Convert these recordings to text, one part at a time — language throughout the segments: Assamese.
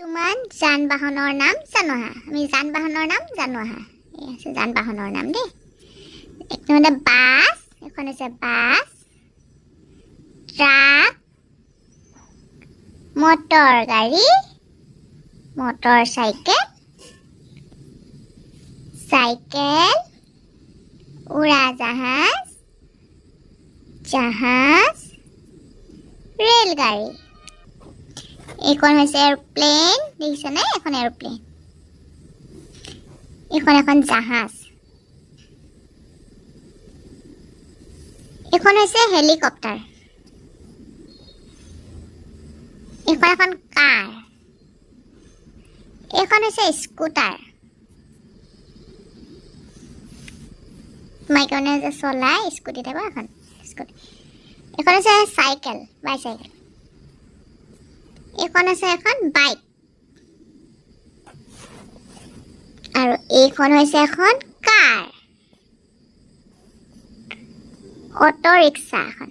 বৰ্তমান যান-বাহনৰ নাম জানো আহা আমি যান-বাহনৰ নাম জানো আহা এই আছে যান-বাহনৰ নাম দেই এক নম্বৰতে বাছ এখন আছে বাছ ট্ৰাক মটৰ গাড়ী মটৰ চাইকেল চাইকেল উৰাজাহাজ জাহাজ ৰেলগাড়ী এইখন হৈছে এৰোপ্লেন দেখিছেনে এখন এৰোপ্লেন এইখন এখন জাহাজ এইখন হৈছে হেলিকপ্টাৰ এইখন এখন কাৰ এইখন হৈছে স্কুটাৰ মাইকনে যে চলাই স্কুটি টাইপৰ এখন স্কুটি এইখন হৈছে চাইকেল বাইচাইকেল এইখন আছে এখন বাইক আৰু এইখন হৈছে এখন কাৰ অটো ৰিক্সা এখন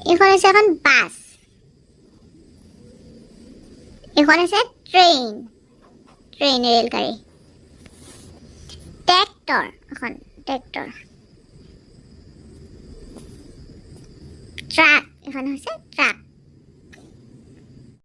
এইখন হৈছে এখন বাছ এইখন হৈছে ট্ৰেইন ৰেলগাড়ী ট্ৰেক্টৰ এখন ট্ৰেক্টৰ ট্ৰাক এখন হৈছে ট্ৰাক